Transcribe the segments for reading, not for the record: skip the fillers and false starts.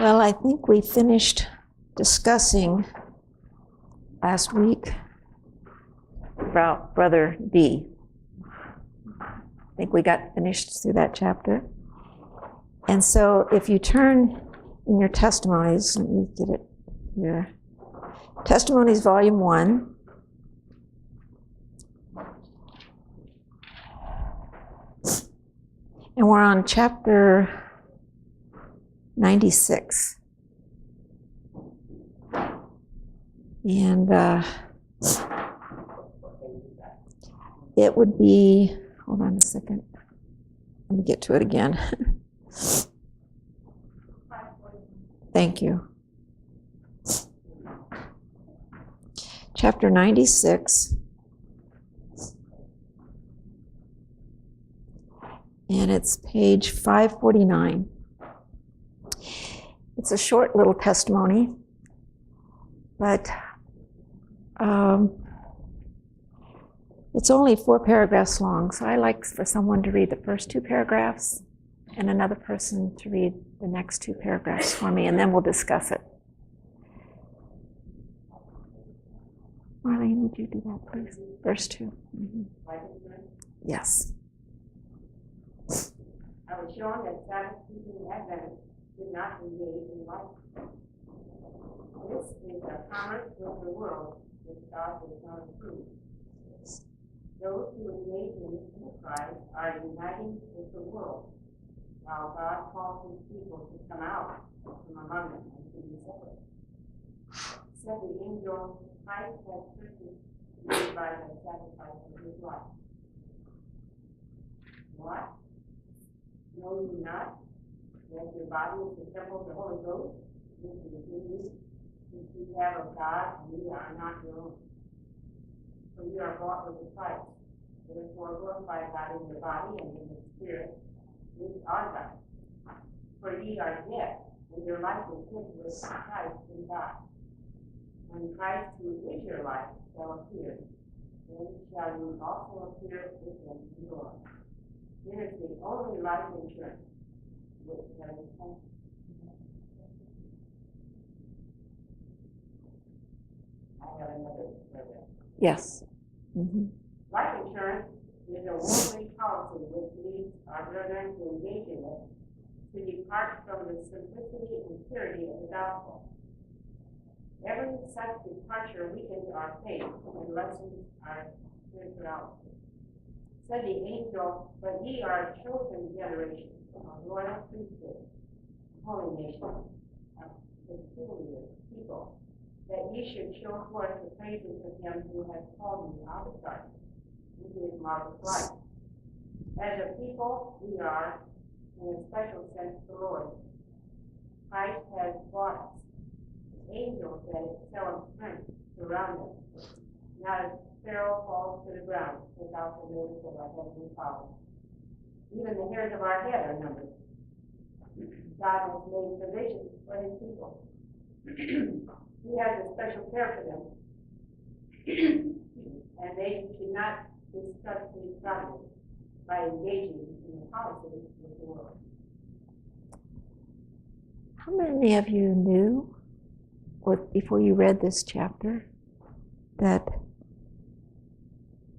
Well, I think we finished discussing last week about Brother D. I think we got finished through that chapter. And so if you turn in your Testimonies, let me get it here. Testimonies, Volume 1. And we're on chapter 96. And it would be, hold on a second. Let me get to it again. Thank you. Chapter 96. And it's page 549. It's a short little testimony, but it's only 4 paragraphs long, so I like for someone to read the first 2 paragraphs and another person to read the next 2 paragraphs for me, and then we'll discuss it. Marlene, would you do that, please? Verse 2. Mm-hmm. Yes. I was shown that Sabbath-keeping Adventists did not engage in life. This is a commerce with the world, which God does not approve. Those who engage in this enterprise are uniting with the world, while God calls his people to come out from among them and to be separate. Said the angel, Christ has purchased you by the sacrifice of his life. What? Know you not that your body is the temple of the Holy Ghost, which is in you, which you have of God, and you are not your own? For you are bought with a price. Therefore glorify God in your body and in the spirit, which are God. For ye are dead, and your life is hid with Christ in God. When Christ, who is your life, shall appear, then shall you also appear with him in glory. Here is the only life insurance which has come. I have another paragraph. Yes. Mm-hmm. Life insurance is a worldly policy which leads our brethren to engage in it, to depart from the simplicity and purity of the gospel. Every such departure weakens our faith and lessens our spirituality. Said the angel, but ye are a chosen generation, a royal priesthood, a holy nation, a peculiar people, that ye should show forth the praises of him who has called you out of darkness into his marvelous light. As a people, we are, in a special sense, the Lord. Christ has bought us. The angel said, "Tell him strength surround us." Not a sparrow falls to the ground without the notice of our Heavenly Father. Even the hairs of our head are numbered. God has made provision for his people. He has a special care for them. And they should not discuss these problems by engaging in the policies of the world. How many of you knew, before you read this chapter, that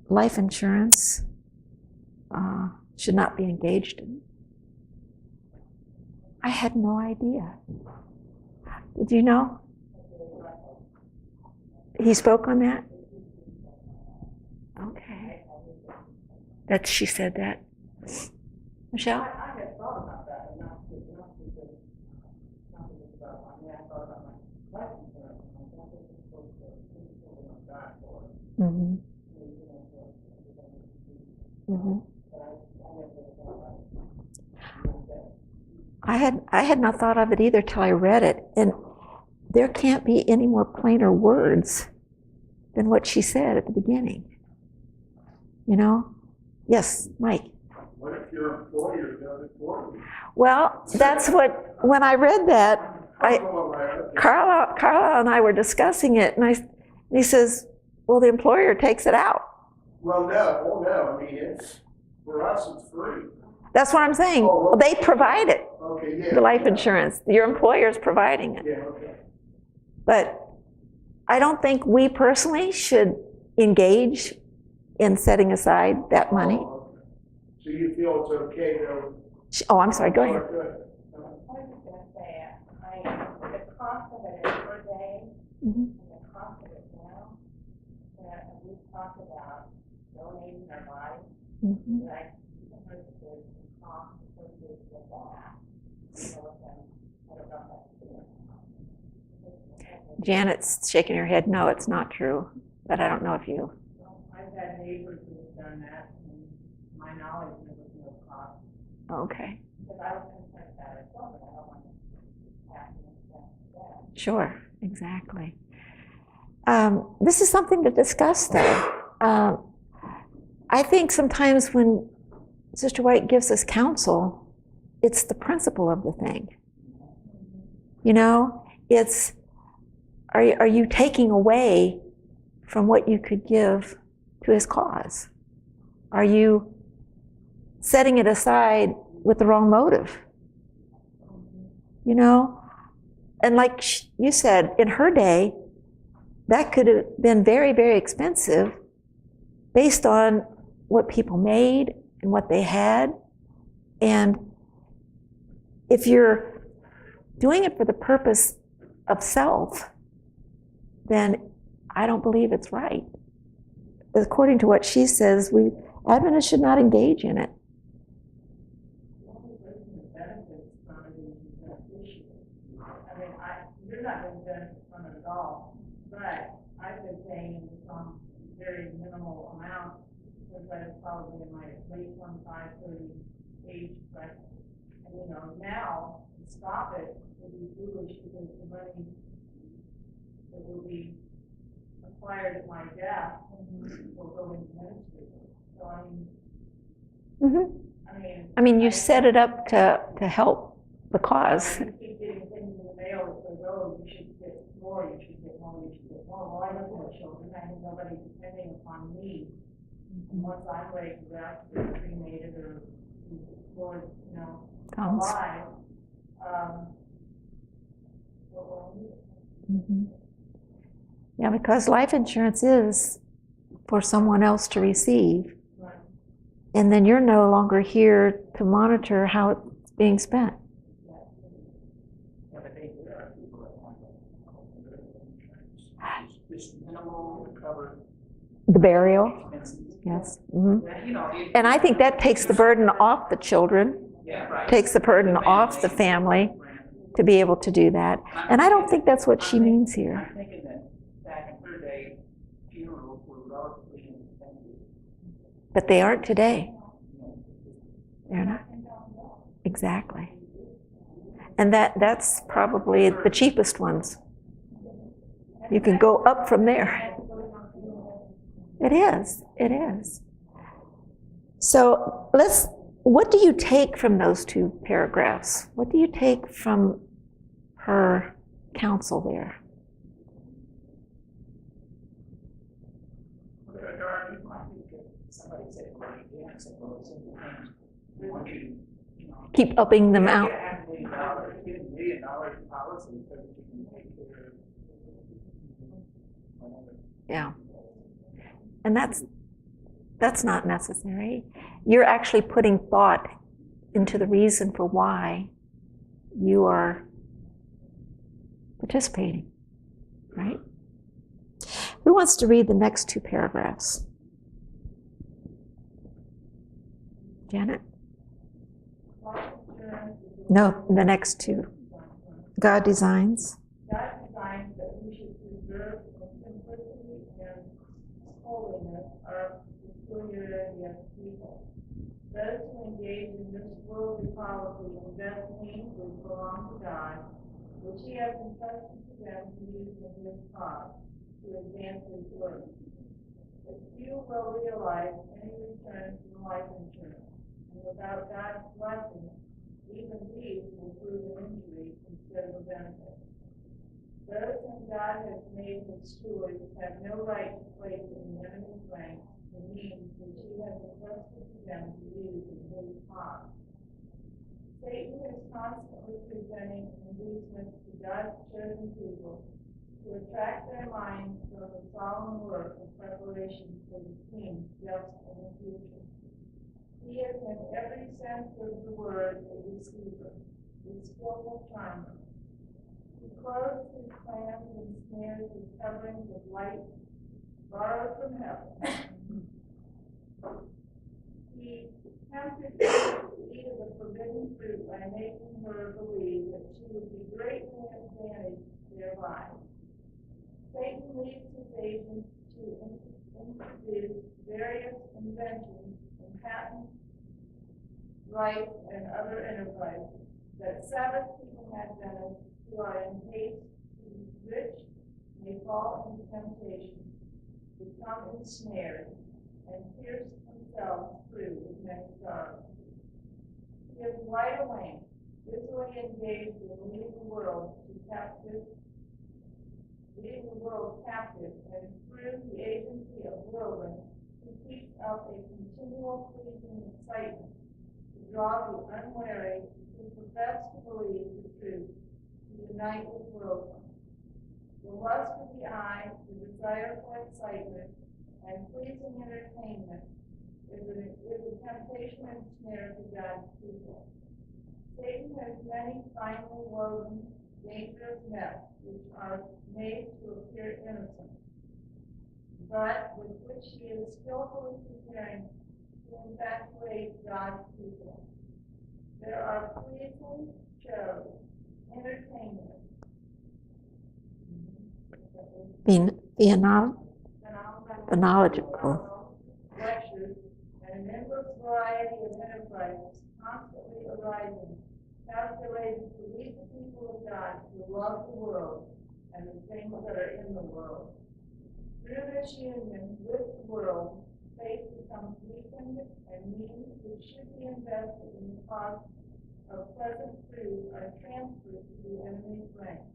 life insurance should not be engaged in? I had no idea. Did you know? He spoke on that? Okay. That she said that. Michelle? I had thought about that, and not because about, I thought about my life insurance, and I thought this was supposed to be God for it. Mm-hmm. Mm-hmm. I had not thought of it either till I read it, and there can't be any more plainer words than what she said at the beginning. You know? Yes, Mike. What if your employer does it for you? Well, that's what, when I read that, Carla and I were discussing it, and he says, well, the employer takes it out. Well, no, I mean, it's, for us, it's free. That's what I'm saying. Oh, They provide it, Okay, yeah. the life yeah. insurance. Your employer's providing it. Yeah, okay. But I don't think we personally should engage in setting aside that money. Oh, okay. So you feel it's okay though? Oh, I'm sorry, go ahead. Oh, good. I was just gonna say, the cost of it per day, Mhm. and the cost of it now, that we've talked about donating our bodies, Mhm. like, there's the cost associated with that. You know, I don't know if that's. Janet's shaking her head, no, it's not true. But I don't know if you, I've had neighbors who have done that, and my knowledge, there was no cost, okay, because I was concerned about it, so I don't want to have to invest that. sure, exactly. This is something to discuss, though. I think sometimes when Sister White gives us counsel, it's the principle of the thing. You know, it's, are you taking away from what you could give to his cause? Are you setting it aside with the wrong motive? You know? And like you said, in her day, that could have been very, very expensive based on what people made and what they had. And if you're doing it for the purpose of self, then I don't believe it's right. According to what she says, Adventists should not engage in it. I mean, you're not going to benefit from it at all, but I've been paying some very minimal amount since I was probably in my late 25, 30 age bracket. And, you know, now, to stop it would be foolish because the money that will be acquired at my death will go into ministry. So, I mean, Mm-hmm. I mean, you set it up to help the cause. You keep getting things in the mail that says, oh, you should get more, you should get more, you should get more. Well, I don't have children, I have nobody depending upon me. And once I'm ready to rest or cremated or, Lord, you know, alive, what will I need? Mm-hmm. Yeah, because life insurance is for someone else to receive. Right. And then you're no longer here to monitor how it's being spent. It's minimal to cover The burial, expenses. yes. Mm-hmm. You know, And I think that takes the burden off the children, yeah, right. takes the burden off the family to be able to do that. And I don't think that's what she means here. I'm thinking that back in her day, funerals were relatively inexpensive. But they aren't today. They're not. Exactly. And that's probably the cheapest ones. You can go up from there. It is. It is. So what do you take from those two paragraphs? What do you take from her counsel there? Somebody said, well, I said, well, it's simple things. We want you to, you know, Keep upping them out. get $500 million, get $1 million in policy so that you can take care of whatever. Yeah. And that's not necessary. You're actually putting thought into the reason for why you are participating, right? Who wants to read the next two paragraphs? Janet? No, the next two. God designs. God designed that we should preserve the simplicity and holiness of peculiarity of people. Those who engage in this worldly policy invest means which belong to God, which He has entrusted to them to use in His cause, to advance His work. But few will realize any return from life insurance, and without God's blessing, even these will prove an injury instead of a benefit. Those whom God has made His stewards have no right to place in the enemy's ranks the means which He has entrusted to them to use in His cause. Satan is constantly presenting inducements to God's chosen people to attract their minds from the solemn work of preparation for the king just in the future. He is in every sense of the word a deceiver, a skillful charmer. He clothes his plans and snares with coverings of light borrowed from heaven. He tempted her to eat of the forbidden fruit by making her believe that she would be greatly advantaged thereby. Satan leads his agents to introduce various inventions and patents, rights, and other enterprises that Sabbath-keeping Adventists who are in haste to be rich may fall into temptation, become ensnared, and pierce themselves through with many sorrows. He is wide awake, busily engaged in leading the world captive, and through the agency of whirlwind, he keeps up a continual pleasing excitement to draw the unwary who profess to believe the truth to unite with whirlwind. The lust of the eye, the desire for excitement, and pleasing entertainment is a temptation and snare to God's people. Satan has many finely woven, dangerous nets which are made to appear innocent, but with which he is skillfully preparing to infatuate God's people. There are pleasing shows, entertainment, knowledgeable. lectures, and an endless variety of enterprises constantly arising, calculated to lead the people of God to love the world and the things that are in the world. Through this union with the world, faith becomes weakened, and means which should be invested in the cause of present truth are transferred to the enemy's ranks.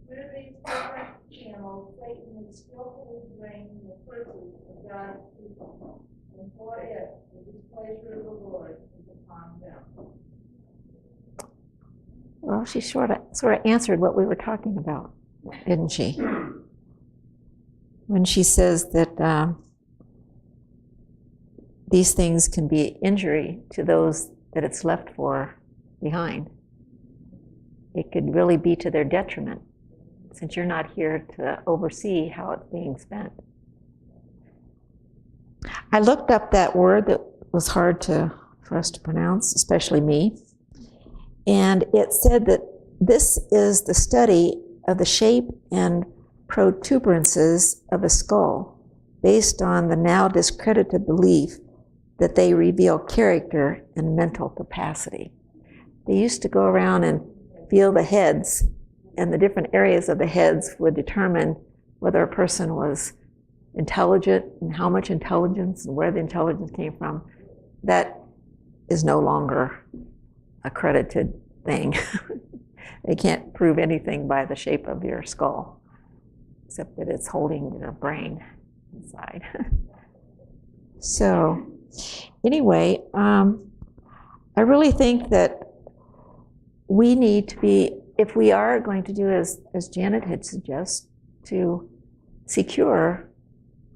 Through these different channels, Satan is skillfully draining the purses of God's people, and for it, the displeasure of the Lord is upon them. Well, she sort of answered what we were talking about, didn't she? When she says that these things can be injury to those that it's left for behind. It could really be to their detriment, since you're not here to oversee how it's being spent. I looked up that word that was hard for us to pronounce, especially me, and it said that this is the study of the shape and protuberances of a skull based on the now discredited belief that they reveal character and mental capacity. They used to go around and feel the heads, and the different areas of the heads would determine whether a person was intelligent and how much intelligence and where the intelligence came from. That is no longer a credited thing. They can't prove anything by the shape of your skull, except that it's holding your brain inside. So anyway, I really think that we need to be, if we are going to do as Janet had suggested, to secure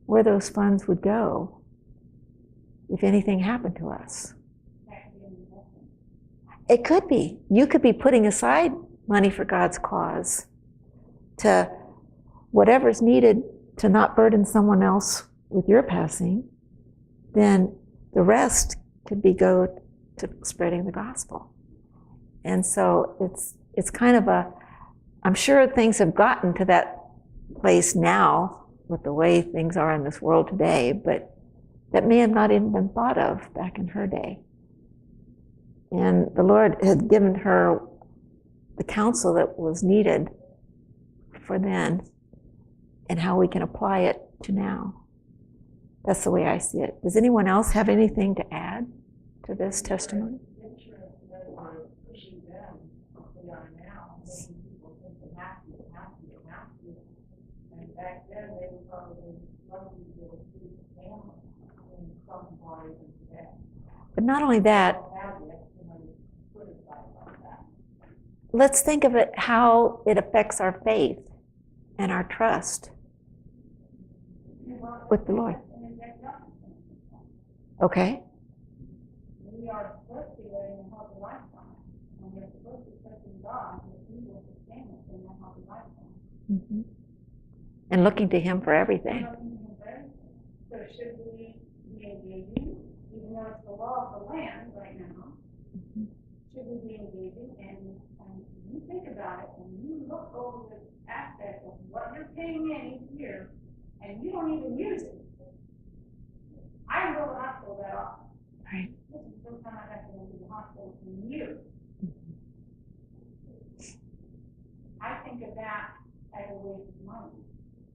where those funds would go if anything happened to us. It could be. You could be putting aside money for God's cause to whatever's needed to not burden someone else with your passing. Then the rest could go to spreading the gospel. And so it's kind of I'm sure things have gotten to that place now with the way things are in this world today, but that may have not even been thought of back in her day. And the Lord had given her the counsel that was needed for then and how we can apply it to now. That's the way I see it. Does anyone else have anything to add to this testimony? And back then, they were probably lucky to get a huge family in some parts of that. But not only that, let's think of it how it affects our faith and our trust with the Lord. Okay? We are supposed to be living a healthy lifestyle, and we're supposed to trust in God that He will sustain us in that healthy lifestyle. Mm-hmm. And looking to Him for everything. So should we be engaging, even though it's the law of the land right now, should we be engaging? And you think about it, and you look over the aspect of what you're paying in each year, and you don't even use it. I don't go to the hospital that often. Right. This is the first time I've had to go to the hospital in years. I think of that as a waste of money.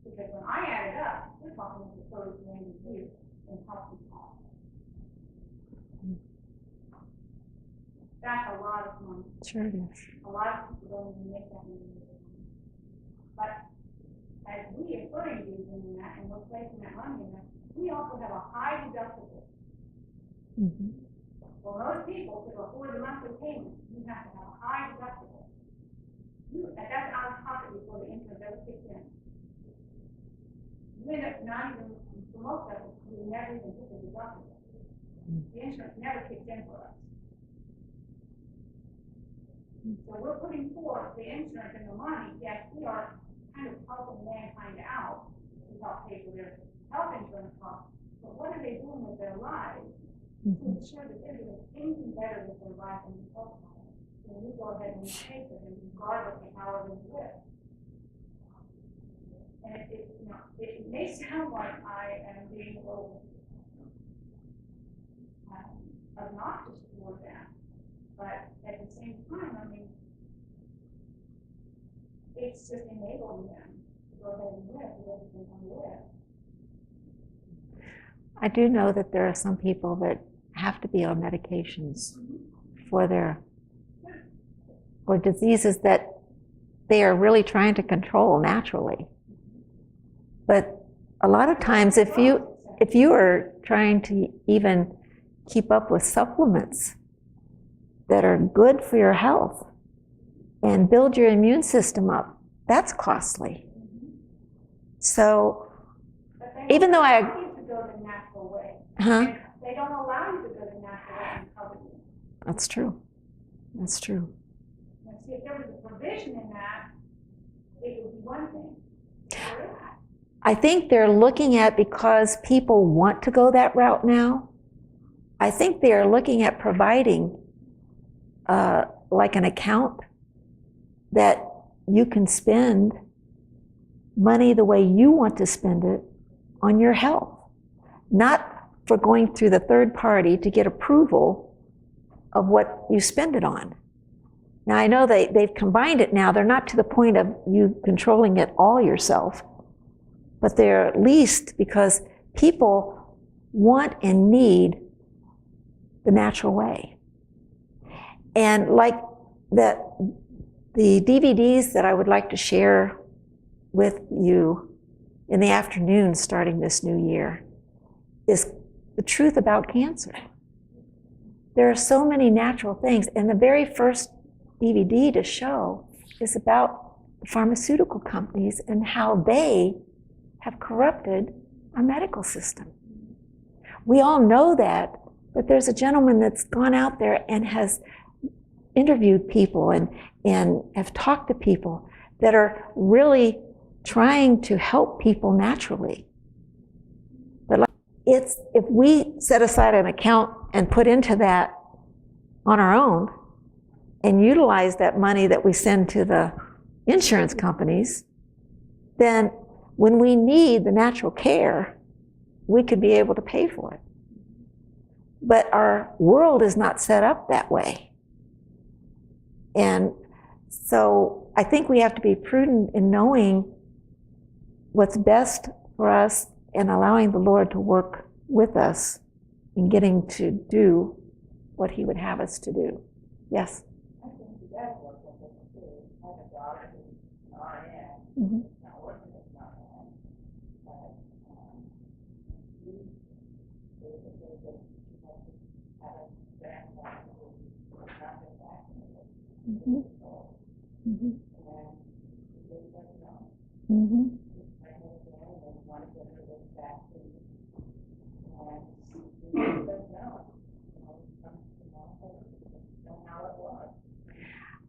Because when I add it up, we're talking about $30 grand a year in healthy costs. That's a lot of money. Sure it is. A lot of people don't even make that money. But as we are putting these in that and we're placing that money in that, we also have a high deductible. Mm-hmm. For most people, to afford the monthly payment, you have to have a high deductible. That's out of pocket before the insurance ever kicks in. You end up not even, for most of us, we never even hit the deductible. The insurance never kicks in for us. So we're putting forth the insurance and the money. Yes, we are kind of helping mankind out to help pay for their health insurance costs. But what are they doing with their lives to ensure that they're doing anything better with their life and their health? And we go ahead and pay for them regardless of how they live. And it may sound like I am being a little obnoxious toward that, but at the same time, I mean, it's just enabling them to go ahead and live the way they want to live. I do know that there are some people that have to be on medications for diseases that they are really trying to control naturally. But a lot of times, if you are trying to even keep up with supplements that are good for your health and build your immune system up, that's costly. So, even though They don't allow you to go the natural way. Huh? They don't allow you to go the natural way and cover you. That's true. That's true. Now, see, if there was a provision in that, it would be one thing. I think they're looking at, because people want to go that route now, I think they are looking at providing like an account that you can spend money the way you want to spend it on your health, not for going through the third party to get approval of what you spend it on. Now, I know they've combined it now. They're not to the point of you controlling it all yourself, but they're at least, because people want and need the natural way. And like the DVDs that I would like to share with you in the afternoon starting this new year is the truth about cancer. There are so many natural things, and the very first DVD to show is about the pharmaceutical companies and how they have corrupted our medical system. We all know that, but there's a gentleman that's gone out there and has interviewed people and have talked to people that are really trying to help people naturally. But if we set aside an account and put into that on our own and utilize that money that we send to the insurance companies, then when we need the natural care, we could be able to pay for it. But our world is not set up that way. And so I think we have to be prudent in knowing what's best for us and allowing the Lord to work with us in getting to do what He would have us to do. Yes? I think that's what I have a daughter who's an RN, Mm-hmm. not working as an RN, but she basically just had a grandfather who was not been vaccinated. Mm-hmm. So Mhm.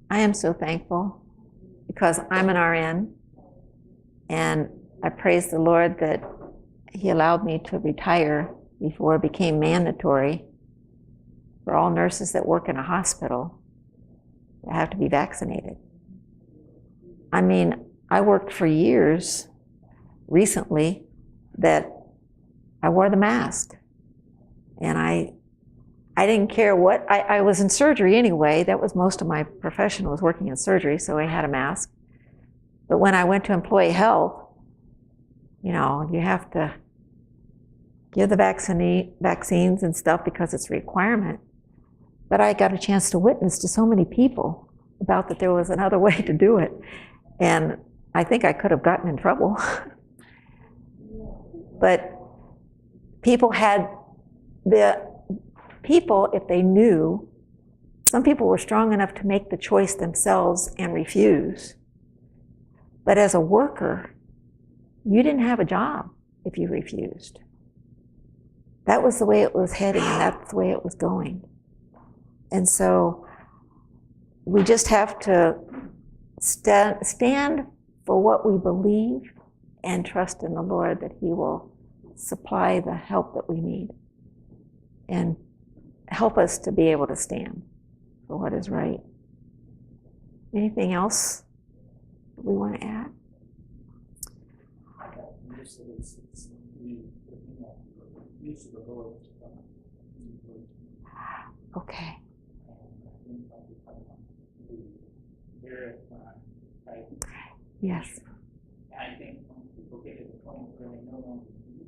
I am so thankful because I'm an RN, and I praise the Lord that He allowed me to retire before it became mandatory for all nurses that work in a hospital to have to be vaccinated. I mean, I worked for years recently that I wore the mask, and I didn't care what, I was in surgery anyway. That was most of my profession, was working in surgery, so I had a mask. But when I went to employee health, you know, you have to give the vaccines and stuff because it's a requirement. But I got a chance to witness to so many people about that there was another way to do it. And I think I could have gotten in trouble. But people, if they knew, some people were strong enough to make the choice themselves and refuse. But as a worker, you didn't have a job if you refused. That was the way it was heading, and that's the way it was going. And so we just have to stand for what we believe and trust in the Lord that He will supply the help that we need and help us to be able to stand for what is right. Anything else that we want to add? Just that it's the use of the Lord. Okay. Yes. I think when people get to the point where they no longer do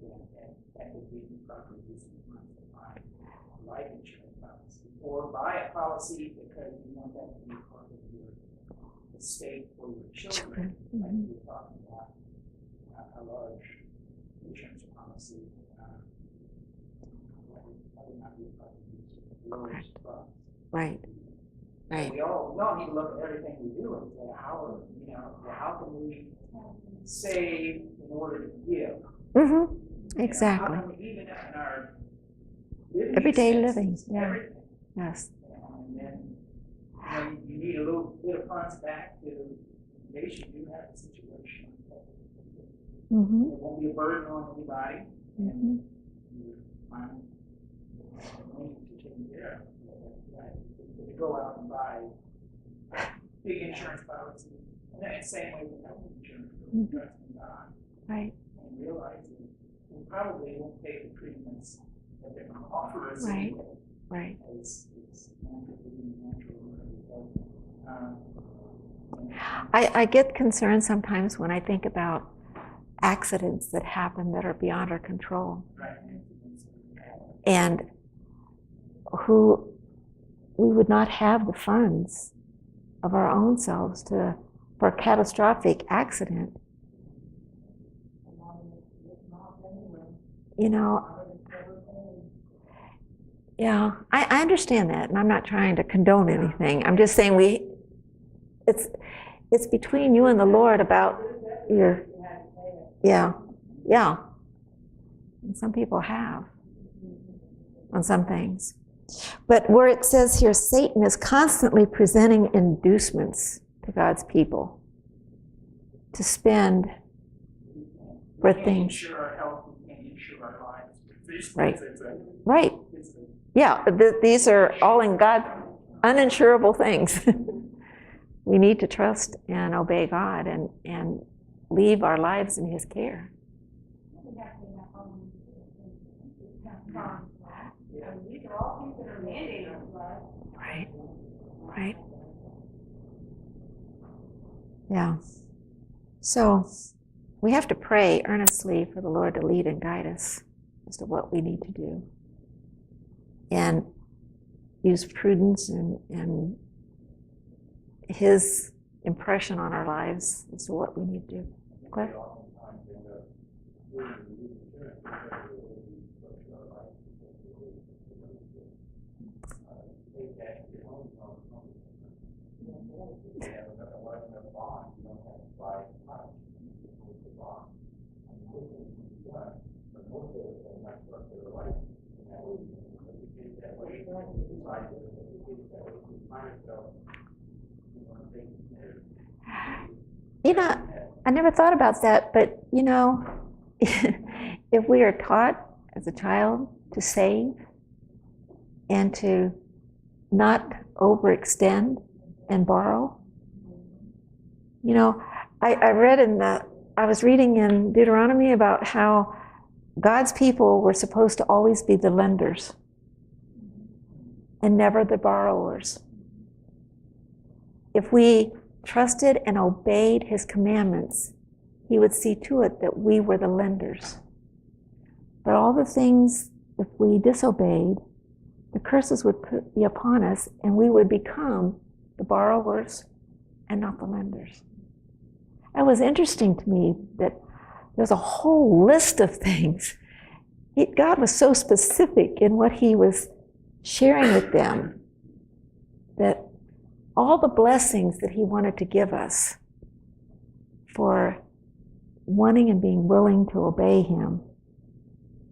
that would be the proper use of funds to buy a life insurance policy, or buy a policy because you want that to be part of your estate for your children. Like we were talking about a large insurance policy. That would not be a part of the use of the Lord's funds. Right. Right. We all need to look at everything we do and say, how can we save in order to give? Mm-hmm. Exactly. How can we, even in our living Everyday expenses, living. Yeah. everything. Yes. And then you need a little bit of funds back to, in case you do have a situation. Mm-hmm. It won't be a burden on anybody. Mm-hmm. You're fine. Money to take care of. To go out and buy big insurance policies, and then the same way with health insurance, trust in God, Right. and realize that we probably won't pay the treatments that they're going to offer us. Right. Anyway. Right. It's natural. I get concerned sometimes when I think about accidents that happen that are beyond our control, Right. and who we would not have the funds of our own selves for a catastrophic accident. You know, yeah, I understand that, and I'm not trying to condone anything. I'm just saying it's between you and the Lord about your, yeah. And some people have on some things. But where it says here, Satan is constantly presenting inducements to God's people to spend for things. Insure our health, we can't insure our lives. Right. Right. Yeah, these are all in God, uninsurable things. We need to trust and obey God and leave our lives in His care. Right. Right. Yeah. So we have to pray earnestly for the Lord to lead and guide us as to what we need to do. And use prudence and His impression on our lives as to what we need to do. Go ahead. their life. And we did it that way. I did it that way with myself. You know, I never thought about that, but you know, if we are taught as a child to save and to not overextend and borrow, you know, I was reading in Deuteronomy about how God's people were supposed to always be the lenders and never the borrowers. If we trusted and obeyed his commandments, he would see to it that we were the lenders. But all the things, if we disobeyed, the curses would be upon us and we would become the borrowers and not the lenders. It was interesting to me that there's a whole list of things. God was so specific in what he was sharing with them that all the blessings that he wanted to give us for wanting and being willing to obey him,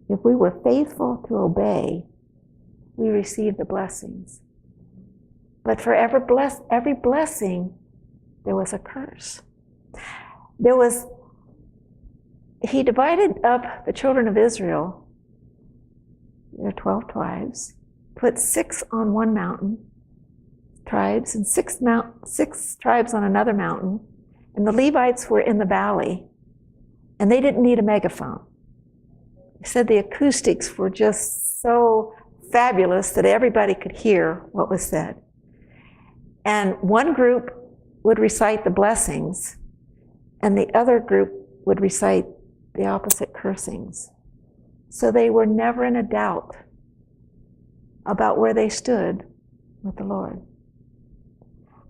if we were faithful to obey, we received the blessings. But for every blessing, there was a curse. He divided up the children of Israel, there are 12 tribes, put 6 on one mountain, tribes, and 6 tribes on another mountain, and the Levites were in the valley, and they didn't need a megaphone. He said the acoustics were just so fabulous that everybody could hear what was said. And one group would recite the blessings, and the other group would recite the opposite cursings. So they were never in a doubt about where they stood with the Lord.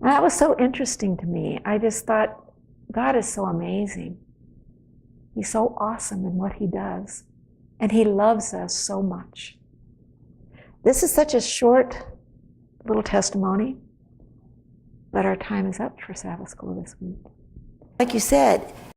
And that was so interesting to me. I just thought, God is so amazing. He's so awesome in what he does. And he loves us so much. This is such a short little testimony, but our time is up for Sabbath school this week. Like you said,